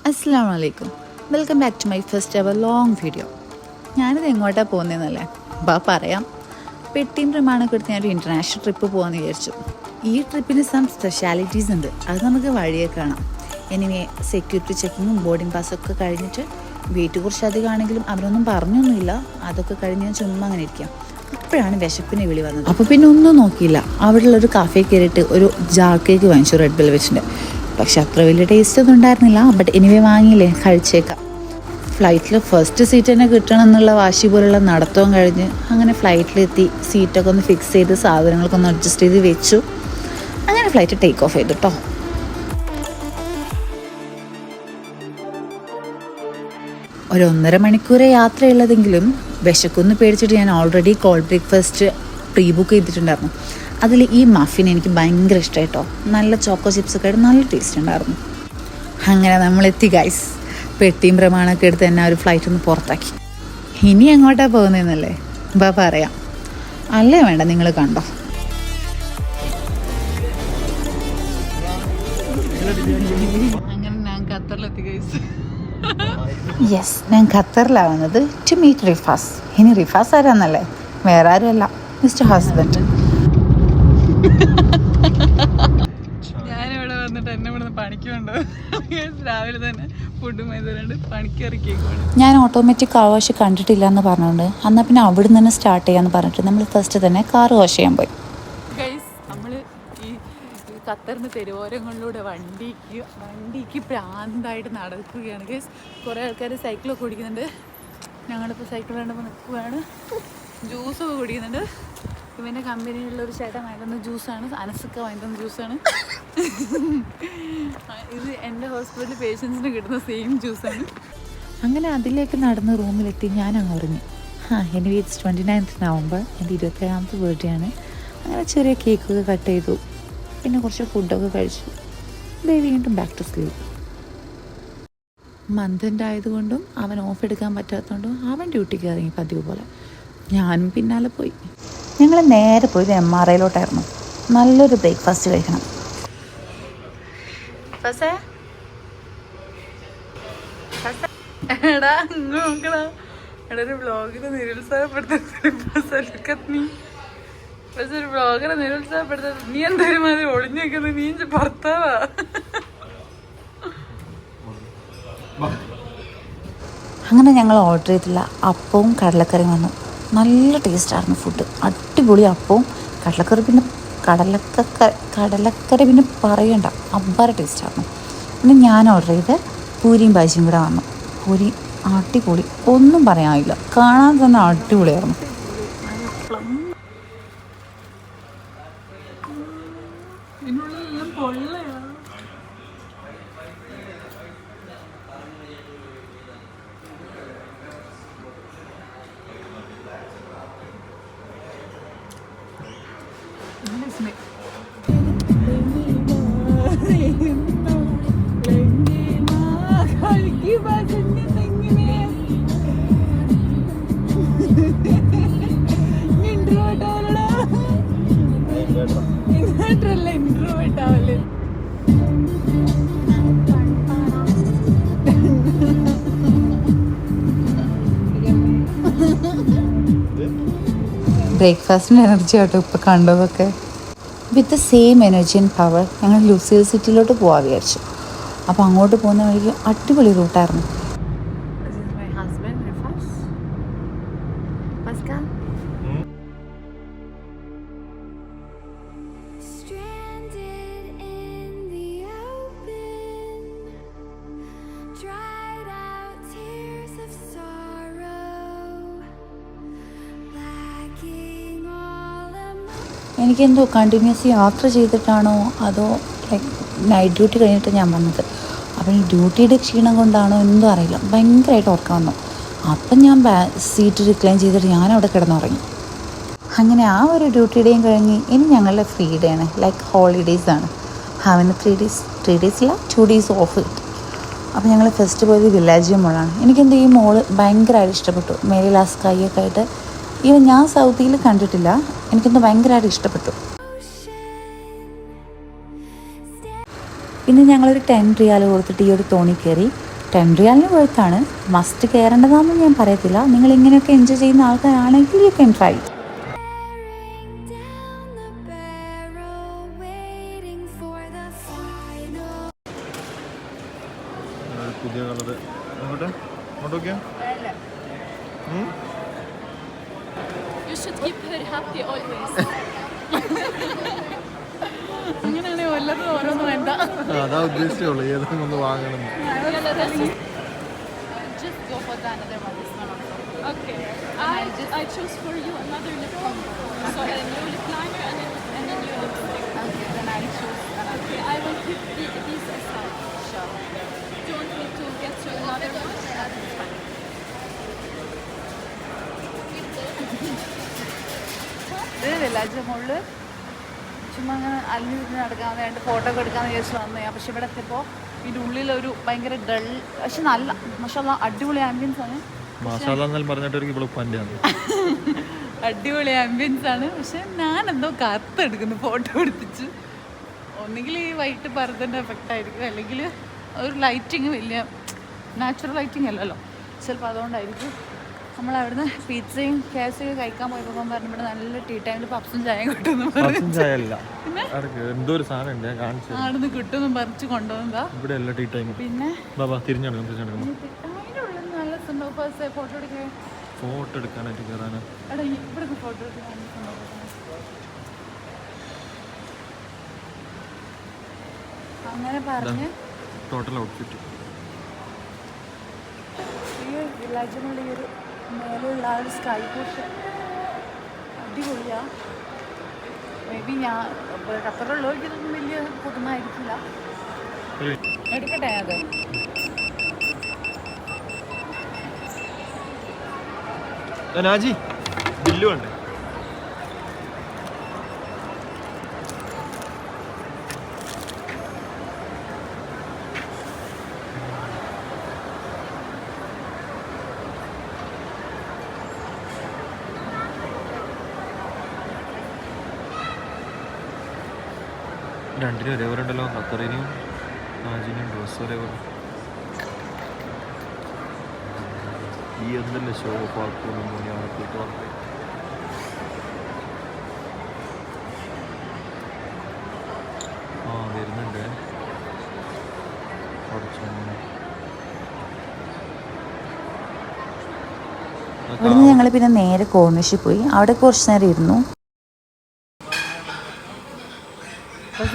അസ്സലാമു അലൈക്കും. Welcome back to my first ever long video. ഞാനിത് എങ്ങോട്ടാണ് പോകുന്നതെന്നല്ലേ പറയാം. പെട്ടിയും പ്രമാണമൊക്കെ എടുത്ത് ഞാനൊരു ഇൻ്റർനാഷണൽ ട്രിപ്പ് പോകാമെന്ന് വിചാരിച്ചു. ഈ ട്രിപ്പിന് സ്പെഷ്യാലിറ്റീസ് ഉണ്ട്, അത് നമുക്ക് വഴിയെ കാണാം. എനിവേ സെക്യൂരിറ്റി ചെക്കിങ്ങും ബോർഡിംഗ് പാസ്സൊക്കെ കഴിഞ്ഞിട്ട് വെയിറ്റ് കുറച്ചധികം ആണെങ്കിലും അവരൊന്നും പറഞ്ഞൊന്നുമില്ല. അതൊക്കെ കഴിഞ്ഞ് ഞാൻ ചുമ്മാ അങ്ങനെ ഇരിക്കാം. അപ്പോഴാണ് വിശപ്പിന് വിളി വന്നത്. അപ്പോൾ പിന്നെ ഒന്നും നോക്കിയില്ല, അവിടെയുള്ളൊരു കാഫേ കയറിയിട്ട് ഒരു ജാർ കേക്ക് വാങ്ങിച്ചു, റെഡ് വെൽവെറ്റിൻ്റെ. പക്ഷെ അത്ര വലിയ ടേസ്റ്റ് ഒന്നും ഉണ്ടായിരുന്നില്ല. ബട്ട് എനിവേ വാങ്ങിയില്ലേ, കഴിച്ചേക്കാം. ഫ്ലൈറ്റിൽ ഫസ്റ്റ് സീറ്റ് തന്നെ കിട്ടണം എന്നുള്ള വാശി പോലുള്ള നടത്തവും കഴിഞ്ഞ് അങ്ങനെ ഫ്ലൈറ്റിലെത്തി സീറ്റൊക്കെ ഒന്ന് ഫിക്സ് ചെയ്ത് സാധനങ്ങളൊക്കെ ഒന്ന് അഡ്ജസ്റ്റ് ചെയ്ത് വെച്ചു. അങ്ങനെ ഫ്ലൈറ്റ് ടേക്ക് ഓഫ് ചെയ്തു കേട്ടോ. ഒരു 1.5 മണിക്കൂറേ യാത്രയുള്ളതെങ്കിലും വിശക്കൊന്ന് പേടിച്ചിട്ട് ഞാൻ already called breakfast pre book ചെയ്തിട്ടുണ്ടായിരുന്നു. അതിൽ ഈ മഫിൻ എനിക്ക് ഭയങ്കര ഇഷ്ടമായിട്ടോ. നല്ല ചോക്കോ ചിപ്സൊക്കെ ആയിട്ട് നല്ല ടേസ്റ്റ് ഉണ്ടായിരുന്നു. അങ്ങനെ നമ്മളെത്തി ഗൈസ്. പെട്ടിയും പ്രമാണമൊക്കെ എടുത്ത് തന്നെ ഒരു ഫ്ലൈറ്റ് ഒന്ന് പുറത്താക്കി. ഇനി എങ്ങോട്ടാണ് പോകുന്നതെന്നല്ലേ പറയാം. അല്ലേ വേണ്ട, നിങ്ങൾ കണ്ടോ. അങ്ങനെ ഞാൻ ഖത്തറിലെത്തി ഗൈസ്. യെസ്, ഞാൻ ഖത്തറിലാണ് വന്നത് ടു മീറ്റ് റിഫാസ്. ഇനി റിഫാസ് ആരാന്നല്ലേ, വേറെ ആരുമല്ല, മിസ്റ്റർ ഹസ്ബൻഡ്. ഞാനിവിടെ വന്നിട്ട് എന്നെ ഇവിടുന്ന് പണിക്കുണ്ടോ രാവിലെ തന്നെ ഫുഡും ചെയ്തുകൊണ്ട് പണിക്ക് ഇറക്കിയേക്കുവാണ്. ഞാൻ ഓട്ടോമാറ്റിക് കാർ വാഷ് കണ്ടിട്ടില്ല എന്ന് പറഞ്ഞുകൊണ്ട് എന്നാൽ പിന്നെ അവിടെ നിന്ന് തന്നെ സ്റ്റാർട്ട് ചെയ്യാമെന്ന് പറഞ്ഞിട്ട് നമ്മൾ ഫസ്റ്റ് തന്നെ കാർ വാഷ് ചെയ്യാൻ പോയി. ഗൈസ്, നമ്മൾ ഈ ഖത്തറിന് തെരുവോരങ്ങളിലൂടെ വണ്ടിക്ക് പ്രാന്തായിട്ട് നടക്കുകയാണ് ഗൈസ്. കുറേ ആൾക്കാർ സൈക്കിളൊക്കെ ഓടിക്കുന്നുണ്ട്. ഞങ്ങളിപ്പോൾ സൈക്കിൾ കണ്ടപ്പോൾ നിൽക്കുകയാണ്. ജ്യൂസൊക്കെ കുടിക്കുന്നുണ്ട്. ഇവൻ്റെ കമ്പനിയിലുള്ള ഒരു ചേട്ടൻ വാങ്ങിക്കുന്ന ജ്യൂസാണ്, അനസൊക്കെ വാങ്ങിക്കുന്ന ജ്യൂസാണ്. ഇത് എൻ്റെ ഹോസ്പിറ്റലിൽ പേഷ്യൻസിന് കിട്ടുന്ന സെയിം ജ്യൂസാണ്. അങ്ങനെ അതിലേക്ക് നടന്ന് റൂമിലെത്തി ഞാൻ അങ്ങ് ഉറങ്ങി. എനിവേ ഇറ്റ്സ് 29th നവംബർ, എൻ്റെ 27ാമത്തെ ബർത്ത്ഡേ ആണ്. അങ്ങനെ ചെറിയ കേക്കൊക്കെ കട്ട് ചെയ്തു, പിന്നെ കുറച്ച് ഫുഡൊക്കെ കഴിച്ചു. വീണ്ടും ബാക്ക് ടു സ്ലീപ്പ്. മന്ത് ആയതുകൊണ്ടും അവൻ ഓഫ് എടുക്കാൻ പറ്റാത്തതുകൊണ്ടും അവൻ ഡ്യൂട്ടിക്ക് ഇറങ്ങി പതിവ് പോലെ. ഞാനും പിന്നാലെ പോയി. ഞങ്ങൾ നേരെ പോയത് MRIയിലോട്ടായിരുന്നു. നല്ലൊരു ബ്രേക്ക്ഫാസ്റ്റ് കഴിക്കണം. ഒരു ബ്ലോഗിനെ നിരുത്സാഹപ്പെടുത്ത നീ എന്തായാലും മാതിരി ഒളിഞ്ഞു വെക്കുന്നത്, നീ ഭർത്താവാ. അങ്ങനെ ഞങ്ങൾ ഓർഡർ ചെയ്തില്ല. അപ്പവും കടലക്കറിയും വന്നു. നല്ല ടേസ്റ്റായിരുന്നു ഫുഡ്, അടിപൊളി അപ്പവും കടലക്കറി. പിന്നെ കടലക്കറി പിന്നെ പറയണ്ട, അബ്ബാര ടേസ്റ്റായിരുന്നു. പിന്നെ ഞാൻ ഓർഡർ ചെയ്ത് പൂരിയും ബാജിയും കൂടെ വന്നു. പൂരി അടിപൊളി, ഒന്നും പറയാനില്ല, കാണാൻ തന്നെ അടിപൊളിയായിരുന്നു. ബ്രേക്ക്ഫാസ്റ്റിൻ്റെ എനർജി ആട്ടോ ഇപ്പോൾ കണ്ടതൊക്കെ. With the same energy and power ഞങ്ങൾ ലൂസിയൽ സിറ്റിയിലോട്ട് പോകാൻ വിചാരിച്ചു. അപ്പോൾ അങ്ങോട്ട് പോകുന്ന വഴിക്ക് അടിപൊളി റൂട്ടായിരുന്നു. എനിക്കെന്തോ കണ്ടിന്യൂസ് യാത്ര ചെയ്തിട്ടാണോ അതോ ലൈക്ക് നൈറ്റ് ഡ്യൂട്ടി കഴിഞ്ഞിട്ട് ഞാൻ വന്നത്. അപ്പം ഈ ഡ്യൂട്ടിയുടെ ക്ഷീണം കൊണ്ടാണോ എന്തോ അറിയില്ല, ഭയങ്കരമായിട്ട് ഉറക്കം വന്നു. അപ്പം ഞാൻ സീറ്റ് റിക്ലൈൻ ചെയ്തിട്ട് ഞാനവിടെ കിടന്നുറങ്ങി. അങ്ങനെ ആ ഒരു ഡ്യൂട്ടിയുടെയും കഴിഞ്ഞ് ഇനി ഞങ്ങളുടെ ഫ്രീ ഡേ ആണ്, ലൈക്ക് ഹോളിഡേയ്സ് ആണ്. അവന് 3 days ഇല്ല, 2 days ഓഫ് കിട്ടി. അപ്പോൾ ഞങ്ങൾ ഫസ്റ്റ് പോയത് വില്ലാജിയം മോളാണ്. എനിക്കെന്തോ ഈ മോള് ഭയങ്കരമായിട്ട് ഇഷ്ടപ്പെട്ടു. മേലിൽ ആ സ്കൈ ഒക്കെ ആയിട്ട്. ഈവൻ ഞാൻ സൗദിയിൽ കണ്ടിട്ടില്ല, എനിക്കെന്തോ ഭയങ്കരമായിട്ട് ഇഷ്ടപ്പെട്ടു. പിന്നെ ഞങ്ങളൊരു 10 റിയാൽ കൊടുത്തിട്ട് ഈ ഒരു തോണി കയറി. 10 റിയാലിന് വേർത്താണ്. മസ്റ്റ് കയറേണ്ടതാണെന്ന് ഞാൻ പറയത്തില്ല. നിങ്ങൾ ഇങ്ങനെയൊക്കെ എൻജോയ് ചെയ്യുന്ന ആൾക്കാരാണെങ്കിൽ യു ക്യാൻ ട്രൈ. പുതിയ കളർ അങ്ങോട്ട് നോക്കിയാ You should keep her happy always. അങ്ങനെയാണെങ്കിൽ വല്ലതും ഓരോന്നും വേണ്ട. അതാ ഉദ്ദേശിച്ചുള്ളൂ ഏതെങ്കിലും ഒന്ന് വാങ്ങണം. Just go for the another one. This one also. Okay. I choose for you another lip combo. So a new lip liner and a new lipstick. Okay, then I'll choose another. Okay, I will keep these aside. Sure. Do you want me to get you another one? That's fine. ഇത് വില്ലാജ് മുകളിൽ ചുമ്മാ അങ്ങനെ അലിഞ്ഞിരുന്ന് നടക്കാൻ വേണ്ടി photo ഒക്കെ എടുക്കാമെന്ന് വിചാരിച്ച് വന്നതാണ്. പക്ഷെ ഇവിടെ എത്തിയപ്പോൾ ഇതിൻ്റെ ഉള്ളിലൊരു ഭയങ്കര ഡൾ, പക്ഷെ നല്ല മാഷാല്ലാ അടിപൊളി ആംബിയൻസ് ആണ്. അടിപൊളി ആംബിയൻസ് ആണ്. പക്ഷെ ഞാൻ എന്തോ കറുത്തെടുക്കുന്നു ഫോട്ടോ എടുത്തിച്ച്. ഒന്നുകിൽ ഈ വൈറ്റ് പർദ്ദൻ്റെ എഫക്റ്റ് ആയിരിക്കും, അല്ലെങ്കിൽ ഒരു ലൈറ്റിങ് വലിയ നാച്ചുറൽ ലൈറ്റിങ് അല്ലല്ലോ, ചിലപ്പോൾ അതുകൊണ്ടായിരിക്കും. നമ്മളവിടുന്ന് പിzzയും കേസൊക്കെ കഴിക്കാൻ പോയപ്പോൾ പറഞ്ഞു ഇവിടെ നല്ല ടീ ടൈമിൽ പപ്സും ചായയും കിട്ടുമെന്ന് പറഞ്ഞു. ആടുന്ന് കിട്ടുമെന്നും പറിച്ച് കൊണ്ടുവന്നതാ. പിന്നെ അതിനുള്ളിൽ നല്ല സംഭവം ഫോട്ടോ എടുക്കാൻ എടാ ഇവിടെ ഫോട്ടോ എടുക്കാൻ അങ്ങനെ പറഞ്ഞ് ടോട്ടൽ ഔട്ട്ഫിറ്റ് ഈ വില്ലാജിനുള്ള ഈ ഒരു മേലുള്ള ആ ഒരു സ്കൈ പോഷൻ അടിപൊളിയാ. മേ ബി ഞാൻ ഖത്തറിലുള്ളവർക്ക് ഇതൊന്നും വലിയ പുതുമായിരിക്കില്ല. എടുക്കട്ടെ അത്. നാജി ബില്ല് വേണ്ടേ? രണ്ടിനും ഒരേപോലെ ഉണ്ടല്ലോ, ഖത്തറിനെയും നാജിനെയും ഡ്രസ്സ് ഒരേപോലെ. ഈ ഒന്നല്ലേ ഷോപ്പ് ആക്കുമെന്ന് തോന്നി ആക്കിയിട്ട് വന്നത്. ആ വരുന്നുണ്ട് ഇവിടുന്ന് ഞങ്ങൾ പിന്നെ നേരെ കോർണിഷിൽ പോയി. അവിടെ കുറച്ച് നേരം ഇരുന്നു.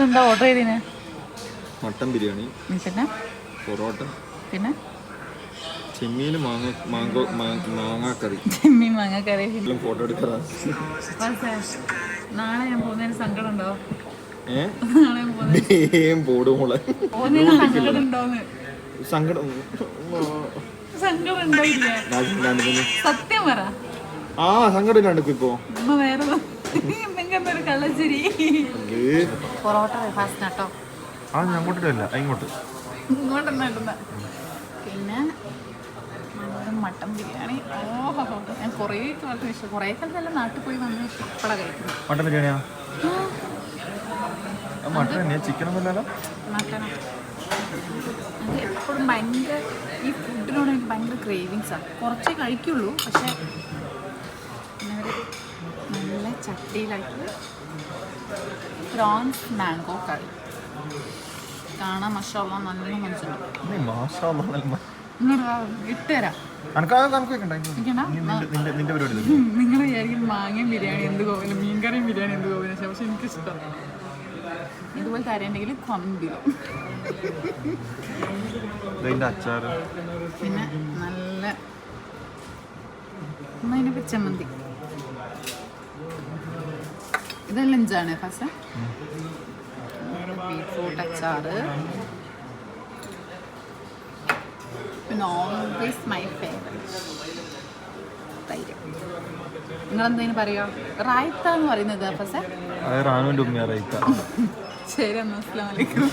എന്താ ഓർഡർ ചെയ്തീന്? മട്ടൻ ബിരിയാണി, പിന്നെ പൊറോട്ട, പിന്നെ ചെമ്മീൻ മാങ്ങാക്കറി. ചെമ്മീൻ മാങ്ങാക്കറി. ഫോട്ടോ എടുക്കാ. നാളെ ഞാൻ പോകുന്നതിന് സങ്കടം ഉണ്ടോ? സങ്കടം സത്യം പറ. ആ സങ്കടം ഇല്ലാണ്ട് ഇപ്പോ വേറെ കള്ളച്ചിരി. പൊറോട്ട ഫാസ്റ്റ് കേട്ടോ. ആ ഞാൻ അങ്ങോട്ടില്ല, ഇങ്ങോട്ട് ഇങ്ങോട്ടെന്നാ ഇടുന്ന. പിന്നെ മട്ടൻ ബിരിയാണി. ഓഹോ, ഞാൻ കുറേ കാലത്തിന് ഇഷ്ടം. കുറേ കാലത്തല്ല, നാട്ടിൽ പോയി വന്ന് ഇപ്പഴാ കഴിക്കുന്നത്. മട്ടൻ ബിരിയാണിയാ? മട്ടൻ ചിക്കൻ ഒന്നുമല്ലല്ലോ. മട്ടനാ. അത് എപ്പോഴും ഭയങ്കര ഈ ഫുഡിനോട് എനിക്ക് ഭയങ്കര ക്രേവിങ്സാണ്. കുറച്ചേ കഴിക്കുള്ളൂ, പക്ഷേ നല്ല ചട്ടിയിലായിട്ട് പ്രോൺസ് മാംഗോ കറി കാണാൻ മസാല നല്ല മനസ്സിലുണ്ട്. ഇട്ടുതരാം. നിങ്ങൾ വിചാരിക്കും മാങ്ങയും ബിരിയാണി എന്ത് കോവിലും മീൻകറിയും ബിരിയാണി എന്ത് കോവിലും, പക്ഷെ എനിക്കിഷ്ടം ഇതുപോലത്തെ അറിയണ്ടെങ്കിൽ കൊമ്പിലും. പിന്നെ നല്ല അതിൻ്റെ ചമ്മന്തി. ഇതെല്ലാം ലഞ്ചാണ് ഫസ്റ്റ്. ബീട്രൂട്ട് അച്ചാറ്. പിന്നെ ഓൾവേസ് മൈ ഫേവറേറ്റ് തൈര്. നിങ്ങളെന്തേലും പറയുക? റായ്ത്ത എന്ന് പറയുന്നത് ഫസ്റ്റ്. ശരി, എന്നാ അസ്സലാമു അലൈക്കും.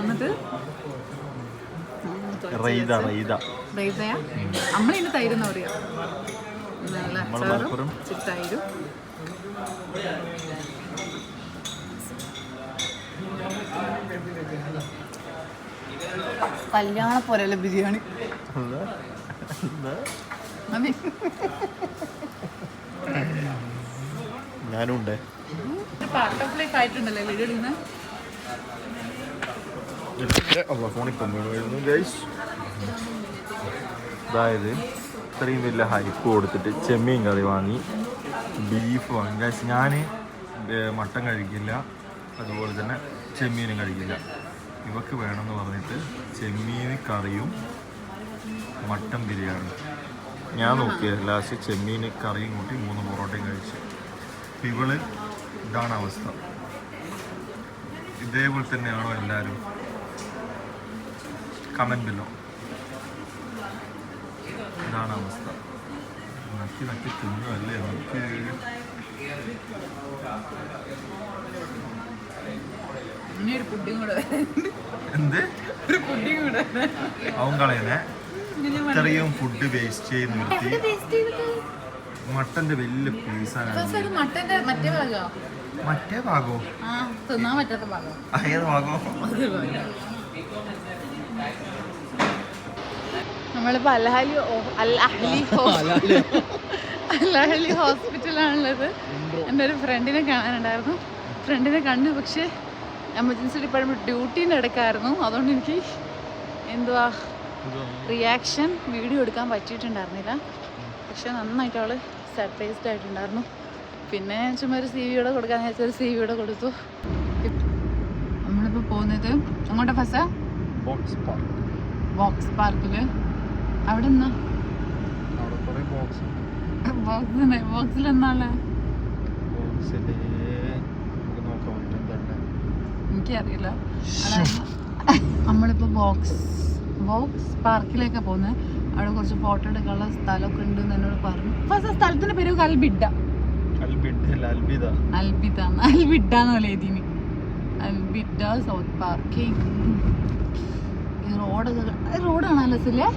എന്നിട്ട് റൈതയാ നമ്മളിതിന് തൈരെന്ന് പറയാ. നല്ല അച്ചാറും തൈരും. കല്യാണ പോലെയല്ല ബിരിയാണി. ഞാനുണ്ട്. ആയിട്ടുണ്ടല്ലേ വീഡിയോ എടുക്കുന്നത്. ഫോണിൽ കൊണ്ടുവരുന്നു ഗൈസ്. അതായത് ഇത്രയും വലിയ ഹൈപ്പ് കൊടുത്തിട്ട് ചെമ്മീൻ കറി വാങ്ങി, ബീഫ് വാങ്ങി ഗൈസ്. ഞാൻ മട്ടൻ കഴിക്കില്ല, അതുപോലെ തന്നെ ചെമ്മീനും കഴിക്കില്ല. ഇവക്ക് വേണമെന്ന് പറഞ്ഞിട്ട് ചെമ്മീൻ കറിയും മട്ടൻ ബിരിയാണി. ഞാൻ നോക്കിയത് ലാസ്റ്റ് ചെമ്മീൻ കറിയും കൂട്ടി 3 പൊറോട്ടയും കഴിച്ചു. ഇവള് ഇതാണ് അവസ്ഥ. ഇതേപോലെ തന്നെയാണോ എല്ലാവരും? കമൻറ്റിലോ. ഇതാണ് അവസ്ഥ. നക്കി നക്കി തിന്നുമല്ലേ നമുക്ക്. എന്ത് അവൻ കളയണേ? ഇത്രയും ഫുഡ് വേസ്റ്റ് ചെയ്ത് നിർത്തി. മട്ടന്റെ വലിയ പീസാണ്. മറ്റേ ഭാഗോ? ഏത് ഭാഗോ? നമ്മളിപ്പോ അൽഅഹ്ലി ഹോസ്പിറ്റലാണുള്ളത്. എൻ്റെ ഒരു ഫ്രണ്ടിനെ കാണാനുണ്ടായിരുന്നു. ഫ്രണ്ടിനെ കണ്ടു, പക്ഷേ എമർജൻസി ഡിപ്പാർട്ട്മെൻറ്റ് ഡ്യൂട്ടീൻ്റെ ഇടയ്ക്കായിരുന്നു. അതുകൊണ്ട് എനിക്ക് എന്തുവാ റിയാക്ഷൻ വീഡിയോ എടുക്കാൻ പറ്റിയിട്ടുണ്ടായിരുന്നില്ല. പക്ഷെ നന്നായിട്ട് അവൾ സർപ്രൈസ്ഡ് ആയിട്ടുണ്ടായിരുന്നു. പിന്നെ ചുമ്മാ ഒരു CV കൂടെ കൊടുക്കാന്ന് വെച്ചാൽ ഒരു CV കൂടെ കൊടുത്തു. നമ്മളിപ്പോൾ പോകുന്നത് അങ്ങോട്ട് ഫസ്റ്റ് ബോക്സ് പാർക്കിൽ. അവിടെ നിന്നാ ബോക്സിൽ എന്നാളെ എനിക്കറിയില്ല. നമ്മളിപ്പോൾ ബോക്സ് പാർക്കിലേക്കാണ് പോകുന്നത്. അവിടെ കുറച്ച് ഫോട്ടോ എടുക്കാനുള്ള സ്ഥലമൊക്കെ ഉണ്ടെന്ന് എന്നോട് പറഞ്ഞു. ഫസ്റ്റ് സ്ഥലത്തിന്റെ പേര് അൽബിഡ എന്നല്ലേ ഇതിന്. അൽബിഡ സൗത്ത് പാർക്കിംഗ്. ഈ റോഡ് കാണാൻ രസമില്ലേ?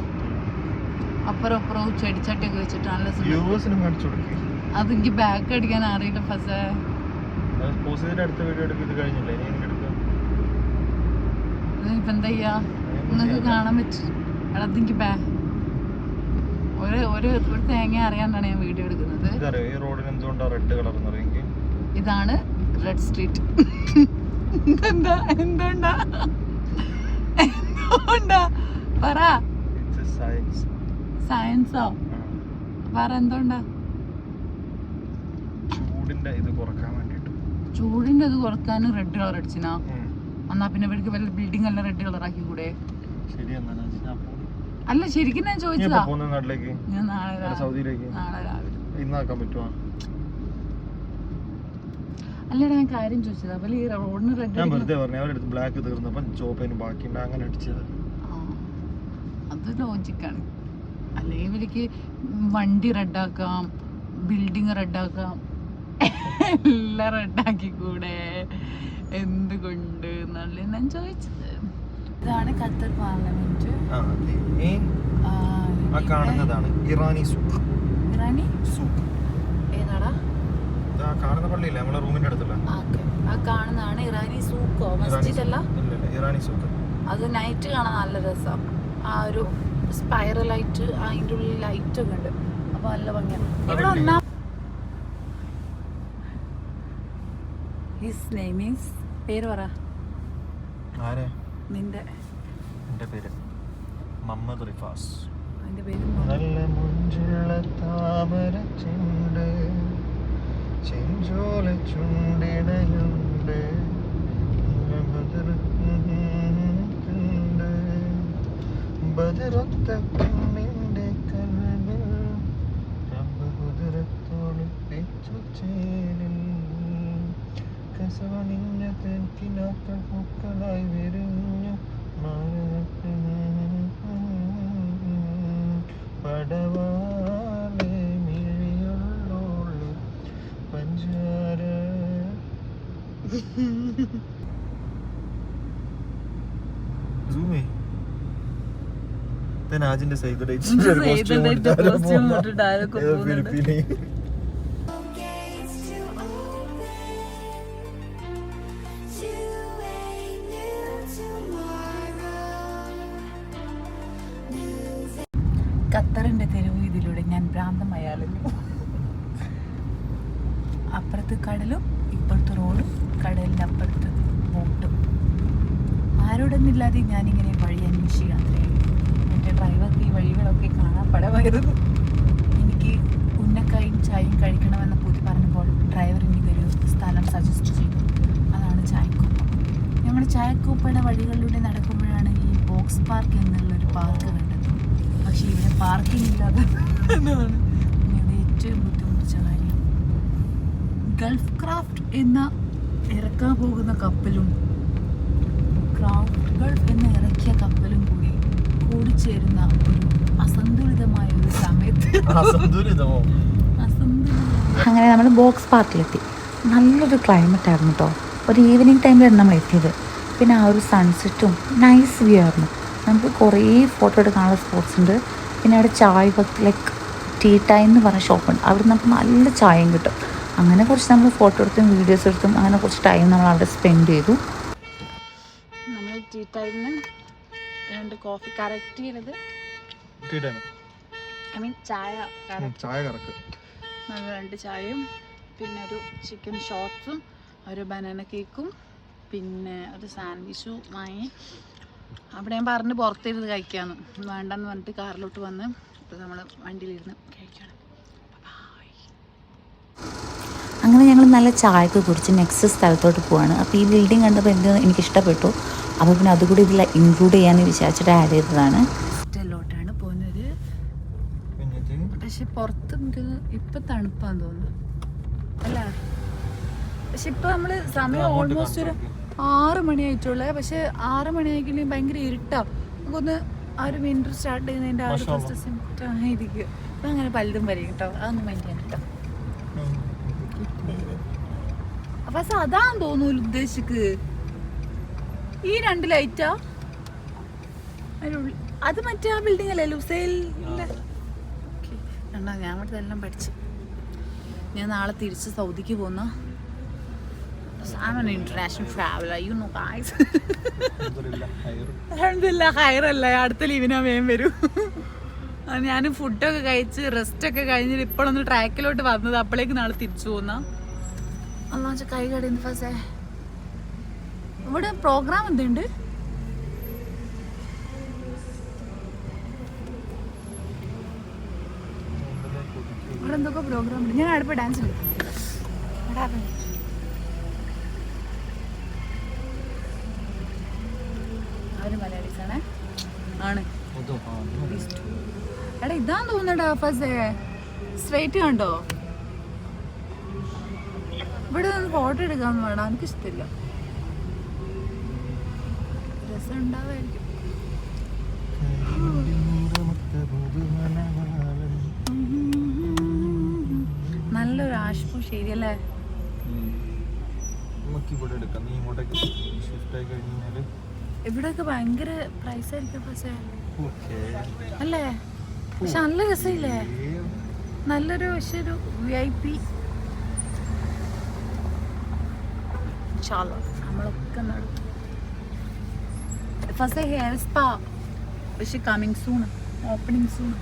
അപ്പുറം അപ്പുറവും ചെടിച്ചട്ടിയൊക്കെ വെച്ചിട്ടാണ്. അതെനിക്ക് ബാക്ക് അടിക്കാൻ അറിയില്ല. ഫസ്റ്റ് ഇപ്പൊ എന്താ ചെയ്യാ, നിങ്ങൾക്ക് കാണാൻ പറ്റും. അതെനിക്ക് ഒരു തേങ്ങ അറിയാണ്ടാണ് ഞാൻ വീഡിയോ എടുക്കുന്നത്. ഇതാണ് റെഡ് സ്ട്രീറ്റ്. എന്തുകൊണ്ടാ പറ. സയൻസോ? പറ എന്തുകൊണ്ടാ? ചൂടിന്റെ ഇത് കുറക്കാനും റെഡ് കളർ അടിച്ചിനാ. എന്നാ പിന്നെ ഇവർക്ക് വല്ല ബിൽഡിംഗ് എല്ലാം റെഡ് കളർ ആക്കി കൂടെ? അല്ല ശരിക്കും ഞാൻ ചോദിച്ചതാ. ഞാൻ നാളെ രാവിലെ. അല്ലടാ ഞാൻ കാര്യം ചോദിച്ചത്. അതുപോലെ ഈ റോഡിന് റെഡ് അത് ലോജിക്കാണ്. അല്ലെങ്കിൽ ഇവർക്ക് വണ്ടി റെഡാക്കാം, ബിൽഡിങ് റെഡാക്കാം, എല്ലാം റെഡാക്കി കൂടെ എന്തുകൊണ്ട് എന്നല്ലേ ഞാൻ ചോദിച്ചത്. ഇതാണ് ഖത്തർ പാർലമെന്റ്. കാണുന്നതാണ് ഇറാനി സൂക്ക്. ഇറാനി സൂക്ക് ഏതാടാ? കാണുന്ന പള്ളിയില്ല, നമ്മളെ റൂമിന്റെ അടുത്തുള്ള ആ കാണുന്നതാണ് ഇറാനി സൂക്കോ? മസ്ജിദ് അല്ല, ഇറാനി സൂക്ക്. അത് നൈറ്റ് കാണാൻ നല്ല രസം. ആ ഒരു സ്പൈറലൈറ്റ്, അതിൻ്റെ ഉള്ളിൽ ലൈറ്റ് ഒക്കെ ഉണ്ട്. അപ്പൊ നല്ല ഭംഗിയാണ്. ഇവിടെ ഒന്നാം ഹിസ് നെയിം ഈസ്, പേര് പറ. ആരെ? നിന്റെ. എൻ്റെ പേര് മുഹമ്മദ് റിഫാസ്. അതിന്റെ പേര് നല്ല മുഞ്ചുള്ള താമര ചെണ്ട്, ചെഞ്ചോല ചുണ്ടിടയുണ്ട്, ബദറൊത്ത പെണ്ണിൻ്റെ കണ്ണിൽ കുതിരത്തോളിപ്പിച്ചു ചേലിൽ കസവണിഞ്ഞ തെൻകിനാക്കൾ പൂക്കളായി വിരിഞ്ഞു പടവാലെ മിഴിയുള്ളോള് പഞ്ചാര. ആജിന്റെ സൈഡ് ഫിലിപ്പീനി. ഖത്തറിൻ്റെ തെരുവ് ഇതിലൂടെ ഞാൻ ഭ്രാന്തമായി അലഞ്ഞു. അപ്പുറത്ത് കടലും ഇപ്പുറത്ത് റോഡും, കടലിൻ്റെ അപ്പുറത്ത് ബോട്ടും. ആരോടൊന്നില്ലാതെ ഞാനിങ്ങനെ വഴി അന്വേഷിക്കുക. അത്രയും എൻ്റെ ഡ്രൈവർക്ക് ഈ വഴികളൊക്കെ കാണാൻ പടമായിരുന്നു. എനിക്ക് ഉന്നക്കായും ചായയും കഴിക്കണമെന്ന് പൂതി പറഞ്ഞപ്പോൾ ഡ്രൈവർ എനിക്കൊരു സ്ഥലം സജസ്റ്റ് ചെയ്തു. അതാണ് ചായക്കൂപ്പ. ഞങ്ങൾ ചായക്കൂപ്പയുടെ വഴികളിലൂടെ നടക്കുമ്പോഴാണ് ഈ ബോക്സ് പാർക്ക് എന്നുള്ളൊരു പാർക്ക് കണ്ടത്. പക്ഷേ ഇവിടെ പാർക്കിംഗ് ഇല്ലാതെ എന്നതാണ് ഞങ്ങളുടെ ഏറ്റവും ബുദ്ധിമുട്ടിച്ച കാര്യം. ഗൾഫ് ക്രാഫ്റ്റ് എന്ന ഇറക്കാൻ പോകുന്ന കപ്പലും ഗൾഫ് എന്ന ഇറക്കിയ കപ്പലും കൂടി കൂടിച്ചേരുന്ന ഒരു അസന്തുലിതമായ ഒരു സമയത്ത് അങ്ങനെ നമ്മൾ ബോക്സ് പാർക്കിലെത്തി. നല്ലൊരു ക്ലൈമറ്റ് ആയിരുന്നു കേട്ടോ. ഒരു ഈവനിങ് ടൈമിലാണ് നമ്മൾ എത്തിയത്. പിന്നെ ആ ഒരു സൺസെറ്റും നൈസ് വ്യൂ ആയിരുന്നു. നമുക്ക് കുറേ ഫോട്ടോ എടുക്കാനുള്ള സ്പോട്ട്സ് ഉണ്ട്. പിന്നെ അവിടെ ചായ ലൈക്ക് ടീ ടൈം എന്ന് പറഞ്ഞ ഷോപ്പുണ്ട്. അവിടെ നമുക്ക് നല്ല ചായയും കിട്ടും. അങ്ങനെ കുറച്ച് നമ്മൾ ഫോട്ടോ എടുത്തും വീഡിയോസ് എടുത്തും അങ്ങനെ കുറച്ച് ടൈം നമ്മൾ അവിടെ സ്പെൻഡ് ചെയ്തു. നമ്മൾ ടീ ടൈമിന് 2 കോഫി കറക്റ്റ് ചെയ്തത്, ഐ മീൻ ചായ കറക്റ്റ്. നമ്മൾ 2 ചായയും പിന്നെ ഒരു ചിക്കൻ ഷോട്ട്സും ഒരു ബനാന കേക്കും പിന്നെ ഒരു സാൻഡ്വിച്ചും വാങ്ങി. അവിടെ ഞാൻ പറഞ്ഞ് പുറത്തിരുന്ന് കഴിക്കാമെന്ന്, വേണ്ടെന്ന് പറഞ്ഞിട്ട് കാറിലോട്ട് വന്ന് ഇപ്പോൾ നമ്മൾ വണ്ടിയിലിരുന്ന് കഴിക്കണം. അങ്ങനെ ഞങ്ങൾ നല്ല ചായയൊക്കെ കുടിച്ച് നെക്സ്റ്റ് സ്ഥലത്തോട്ട് പോവാണ്. അപ്പോൾ ഈ ബിൽഡിംഗ് കണ്ടപ്പോൾ എനിക്ക് ഇഷ്ടപ്പെട്ടു. അപ്പോൾ പിന്നെ അതുകൂടി ഇതിൽ ഇൻക്ലൂഡ് ചെയ്യാമെന്ന് വിചാരിച്ചിട്ട് ആഡ് ചെയ്തതാണ്. ഹോസ്റ്റലിലോട്ടാണ് പോകുന്നത്. പക്ഷെ പുറത്ത് നമുക്ക് ഇപ്പം തണുപ്പാന്ന് തോന്നുന്നു അല്ല. പക്ഷെ ഇപ്പം നമ്മൾ സമയം ഓൾമോസ്റ്റ് ഒരു 6 മണിയായിട്ടുള്ളത്. പക്ഷെ 6 മണിയായിക്കഴിഞ്ഞാൽ ഭയങ്കര ഇരുട്ടാണ്. നമുക്കൊന്ന് ആ ഒരു വിൻ്റർ സ്റ്റാർട്ട് ചെയ്യുന്നതിൻ്റെ ആ ഒരു ഫസ്റ്റ് സിംറ്റം ആയിരിക്കും. അപ്പം അങ്ങനെ പലതും വരും കേട്ടോ. അതൊന്നും മൈൻഡ് ചെയ്യാൻ കേട്ടോ. പക്ഷെ അതാന്ന് തോന്നുന്നു ഉദ്ദേശിക്ക്. ഈ 2 ലൈറ്റാ അത് മറ്റേ ആ ബിൽഡിംഗ് അല്ലേ ലുസൈലിൻ്റെ. ഞാൻ അവിടെ എല്ലാം പഠിച്ചു. ഞാൻ നാളെ തിരിച്ച് സൗദിക്ക് പോകുന്ന international traveller. You know guys. അൽഹംദുലില്ലാ ഖൈറല്ല. അടുത്ത ലീവിനാ വേഗം വരും. ഞാൻ ഫുഡൊക്കെ കഴിച്ച് റെസ്റ്റൊക്കെ കഴിഞ്ഞിട്ട് ഇപ്പോഴൊന്ന് ട്രാക്കിലോട്ട് വന്നത്. അപ്പോഴേക്ക് നാളെ തിരിച്ചു പോകുന്ന അല്ലാ കൈ കടന്ന്. ഫസേ ഇവിടെ പ്രോഗ്രാം എന്തുണ്ട്? ഇവിടെ എന്തൊക്കെ പ്രോഗ്രാം ഉണ്ട്. ഞാൻ അടുപ്പ് ഡാൻസ് കളിക്കും. അവര് മലയാളീസാണേ ആണ്. എടാ ഇതാന്ന് തോന്നണ്ടാ ഫസേ. സ്ട്രൈറ്റ് കണ്ടോ? ഇവിടെ നിന്ന് ഫോട്ടോ എടുക്കാന്ന് വേണം. എനിക്ക് ഇഷ്ടമില്ല. രസം ഉണ്ടാവായിരിക്കും. നല്ലൊരു ആശ്പം ശരിയല്ലേ? ഇവിടെയൊക്കെ ഭയങ്കര പ്രൈസ് ആയിരിക്കും പക്ഷേ അല്ലേ? പക്ഷെ നല്ല രസമില്ലേ? നല്ലൊരു പക്ഷെ ഒരു VIP നമ്മളൊക്കെ നടക്കും. ഫസ്റ്റ് ഹെയർ സ്പാ പക്ഷെ coming soon, opening soon.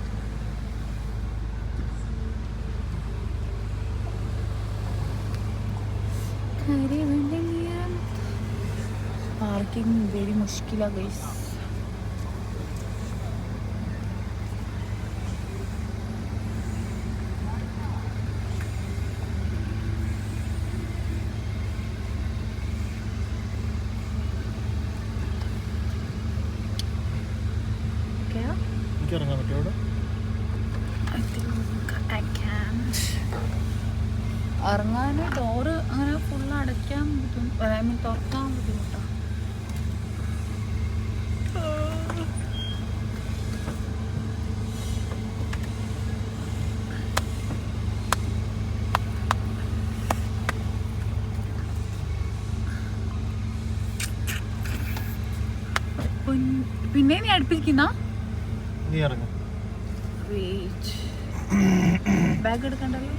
Parking very മുഷ്കിലാ ഗൈസ്. ഇറങ്ങാൻ പറ്റുമോ? ഇറങ്ങാൻ ഡോറ് അങ്ങനെ ഫുള്ള് അടയ്ക്കാൻ ബുദ്ധിമുട്ട്, തുറക്കാൻ ബുദ്ധിമുട്ടാണ്. പിന്നെ നീ അടുപ്പിക്കുന്ന ബാഗ് എടുക്കണ്ടല്ലോ.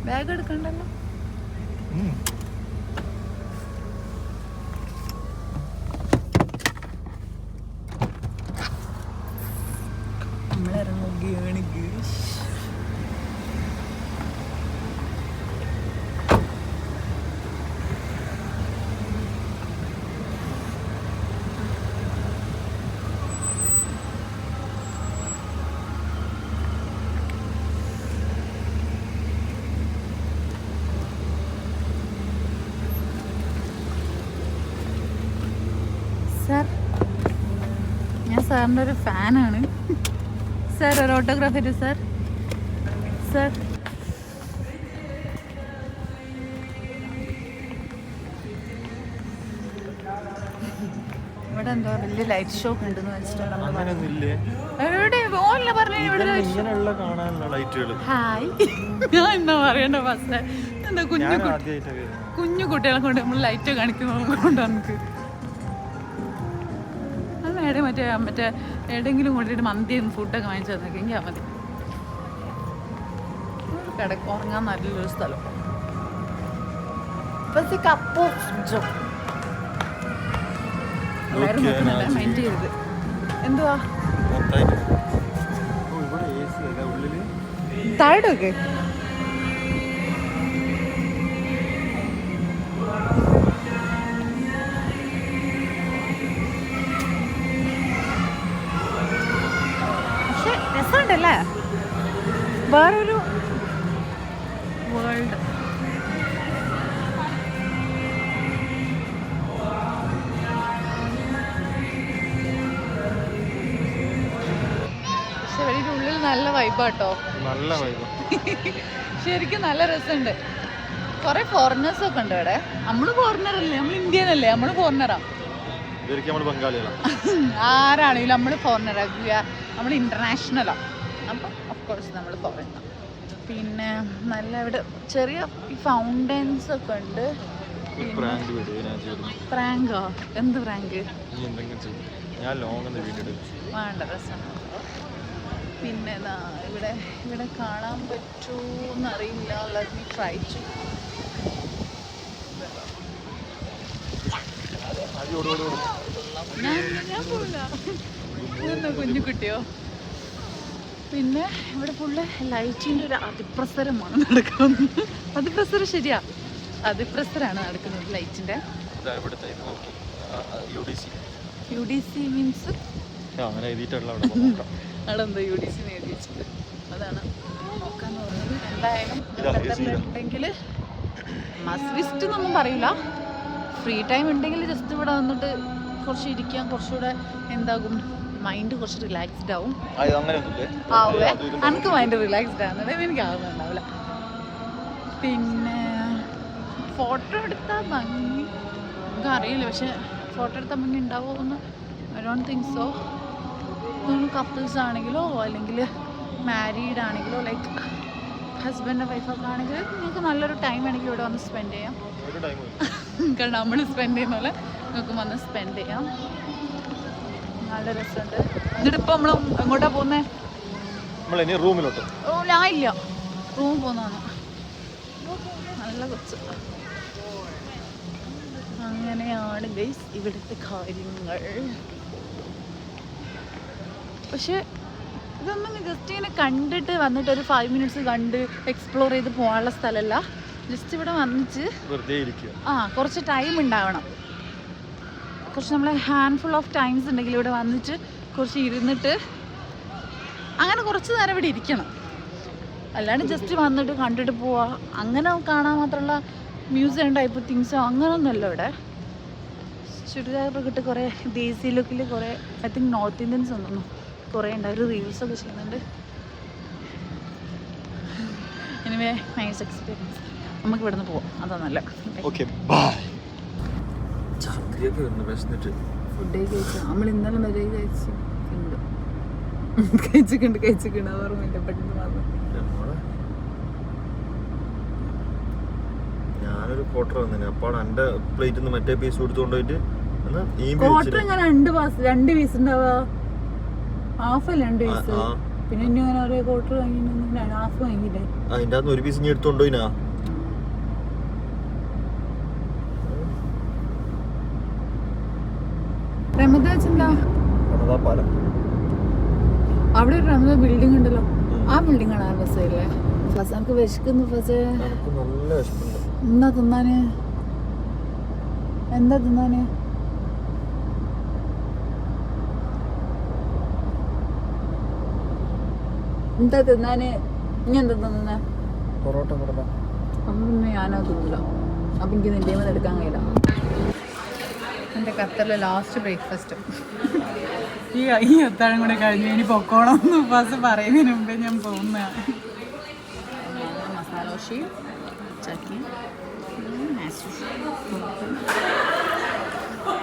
ബാഗ് എടുക്കണ്ടല്ലോ. സാർ, ഞാൻ സാറിൻ്റെ ഒരു ഫാനാണ്. സാർ ഒരു ഓട്ടോഗ്രാഫ് തരൂ സാർ. സാർ ഇവിടെ എന്തോ വലിയ ലൈറ്റ് ഷോ ഉണ്ടെന്ന് അങ്ങനെയൊന്നുമില്ലേ? ഇങ്ങനെയുള്ള കാണാനുള്ള ലൈറ്റുകൾ ഹായ്. ഞാൻ എന്നാ പറയണ്ട ബസ് എന്താ കുഞ്ഞു കുട്ടികളെ കൊണ്ട് നമ്മൾ ലൈറ്റ് കാണിക്കുന്നതുകൊണ്ട് നമുക്ക് അത് മറ്റേ എവിടെയെങ്കിലും കൊണ്ടിട്ട് മന്തിയും ഫുഡൊക്കെ വാങ്ങിച്ചു തന്നേക്കെങ്കിൽ മതി. ഉറങ്ങാൻ നല്ലൊരു സ്ഥലം. മൈൻഡ് ചെയ്തത് എന്തുവാ താഴോട്ടൊക്കെ പക്ഷെ രസമുണ്ടല്ലേ, വേറൊരു വേൾഡ്. ഉള്ളിൽ നല്ല വൈബാട്ടോ, നല്ല വൈബ്. ശരിക്കും നല്ല രസമുണ്ട്. കുറെ ഫോറിനേഴ്സ് ഒക്കെ ഉണ്ട് ഇവിടെ. നമ്മള് ഫോറിനർ അല്ലേ, നമ്മൾ ഇന്ത്യൻ അല്ലേ, നമ്മള് ഫോറിനറാ. ആരാണെങ്കിലും നമ്മള് ഫോറിനറാ, നമ്മൾ ഇന്റർനാഷണലാ. അപ്പം ഓഫ്കോഴ്സ് നമ്മൾ ഫോറിനർ. പിന്നെ നല്ല ഇവിടെ ചെറിയ ഫൗണ്ടൻസ് ഒക്കെ ഉണ്ട്. പ്രാങ്കോ? എന്ത് പ്രാങ്ക്? വേണ്ട, രസം. പിന്നെ ഇവിടെ ഇവിടെ കാണാൻ പറ്റുമോന്ന് അറിയില്ല. Let me try to. ഞാൻ പോവില്ല. ഇതെന്താ കുഞ്ഞു കുട്ടിയോ? പിന്നെ ഇവിടെ ഫുള്ള് ലൈറ്റിൻ്റെ ഒരു അതിപ്രസരമാണ് നടക്കുന്നത്. അതിപ്രസരം ശരിയാ, അതിപ്രസരാണ് നടക്കുന്നത് ലൈറ്റിൻ്റെ. UDC മീൻസ് അവിടെ എന്താ UDC എഴുതി വെച്ചിട്ട് അതാണ് നോക്കാന്ന് പറഞ്ഞത്. എന്തായാലും ഖത്തറിലുണ്ടെങ്കിൽ മസ്റ്റ് വിസിറ്റ് എന്നൊന്നും പറയില്ല. ഫ്രീ ടൈം ഉണ്ടെങ്കിൽ ജസ്റ്റ് ഇവിടെ വന്നിട്ട് കുറച്ച് ഇരിക്കാൻ കുറച്ചുകൂടെ എന്താകും, മൈൻഡ് കുറച്ച് റിലാക്സ്ഡ് ആവും. ആവേ എനിക്ക് മൈൻഡ് റിലാക്സ്ഡ് ആകുന്നത് എനിക്ക് ആവുന്നുണ്ടാവില്ല. പിന്നെ ഫോട്ടോ എടുത്താൽ ഭംഗി നമുക്ക് അറിയില്ല, പക്ഷെ ഫോട്ടോ എടുത്താൽ ഭംഗി ഉണ്ടാവുമെന്ന് I don't think so. Couples ആണെങ്കിലോ അല്ലെങ്കിൽ മാരീഡ് ആണെങ്കിലോ ലൈക്ക് ഹസ്ബൻഡ് വൈഫൊക്കെ ആണെങ്കിൽ നിങ്ങൾക്ക് നല്ലൊരു ടൈം ആണെങ്കിൽ ഇവിടെ വന്ന് സ്പെൻഡ് ചെയ്യാം. കാരണം നമ്മൾ സ്പെൻഡ് ചെയ്യുന്ന പോലെ നിങ്ങൾക്ക് വന്ന് സ്പെൻഡ് ചെയ്യാം. നല്ല രസമുണ്ട്. എന്നിട്ട് ഇപ്പം നമ്മൾ എങ്ങോട്ടാ പോകുന്നത്? റൂമിലോട്ട്. ഓ ഞാൻ ഇല്ല, റൂമിൽ പോകുന്നതാണ്. നല്ല കൊച്ച്. അങ്ങനെയാണ് ഗൈസ് ഇവിടുത്തെ കാര്യങ്ങൾ. പക്ഷെ ഇതൊന്നും ജസ്റ്റ് ഇങ്ങനെ കണ്ടിട്ട് വന്നിട്ട് ഒരു 5 മിനിറ്റ്സ് കണ്ട് എക്സ്പ്ലോർ ചെയ്ത് പോകാനുള്ള സ്ഥലമല്ല. ജസ്റ്റ് ഇവിടെ വന്നിട്ട് കുറച്ച് ടൈം ഉണ്ടാവണം. കുറച്ച് നമ്മളെ ഹാൻഡ്ഫുൾ ഓഫ് ടൈംസ് ഉണ്ടെങ്കിൽ ഇവിടെ വന്നിട്ട് കുറച്ച് ഇരുന്നിട്ട് അങ്ങനെ കുറച്ച് നേരം ഇവിടെ ഇരിക്കണം. അല്ലാണ്ട് ജസ്റ്റ് വന്നിട്ട് കണ്ടിട്ട് പോവാ അങ്ങനെ കാണാൻ മാത്രമുള്ള മ്യൂസിയം ടൈപ്പ് തിങ്സോ അങ്ങനെയൊന്നുമല്ല ഇവിടെ. ചുരിദാറൊക്കെ ഇട്ട് കുറേ ദേശീയ ലുക്കിൽ കുറേ ഐ തിങ്ക് നോർത്ത് ഇന്ത്യൻസ് ഒന്നും കുറേ ഉണ്ട്. അവർ റീൽസൊക്കെ ചെയ്യുന്നുണ്ട്. Anyway nice experience. നമുക്ക് ഇവിടെ നിന്ന് പോവാം, അതാ നല്ല. ഫുഡ് കഴിച്ചു. നമ്മൾ ഇന്നലെ വരെ കഴിച്ചിട്ടുണ്ട് ഓർമ്മയില്ല, പെട്ടെന്ന് പറഞ്ഞു. ഞാനൊരു ക്വാർട്ടർ വന്നിന്. അപ്പോൾ എൻ്റെ പ്ലേറ്റിൽ നിന്ന് മറ്റേ പീസ് കൊടുത്തുകൊണ്ടുപോയിട്ട് ക്വാർട്ടർ ഇങ്ങനെ 2 പീസ് ഉണ്ടാവുക. ഹാഫ് അല്ല 2 പീസ്. പിന്നെ ഇനി അങ്ങനെ ഓരോ ക്വാർട്ടർ വാങ്ങി ഹാഫ് വാങ്ങിയില്ലേ? അതിൻ്റെ അകത്ത് ഒരു പീസ് ഇനി എടുത്തുകൊണ്ടുപോയിനാ. അവിടെ ഒരു റമദ ബിൽഡിംഗ് ഉണ്ടല്ലോ, ആ ബിൽഡിംഗ് ആണ് രസമില്ലേ? ഫസ് എനിക്ക് വിശക്കുന്നു. ഫസ് എന്താ തിന്നാന്? എന്താ തിന്നാന്? എന്താ തിന്നാന്? ഇനി എന്താ തിന്നാ? പൊറോട്ട. അപ്പം പിന്നെ ഞാനത് തിന്നില്ല. അപ്പം എനിക്ക് നിന്റെ എടുക്കാൻ കഴിയില്ല. എൻ്റെ ഖത്തറിലെ ലാസ്റ്റ് ബ്രേക്ക്ഫാസ്റ്റ്. ഈ അത്താഴം കൂടെ കഴിഞ്ഞ് ഇനി പൊക്കോണം എന്ന് ബസ് പറയുന്നതിന് മുമ്പേ ഞാൻ പോകുന്നതാണ്. മസാല ദോശയും ചട്നി,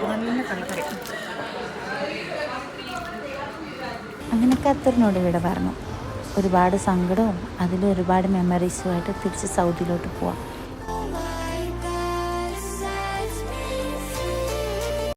നല്ല കള്ളക്കറി. അങ്ങനെ ഖത്തറിനോട് ഇവിടെ പറഞ്ഞു. ഒരുപാട് സങ്കടവും അതിലൊരുപാട് മെമ്മറീസുമായിട്ട് തിരിച്ച് സൗദിയിലോട്ട് പോവാം.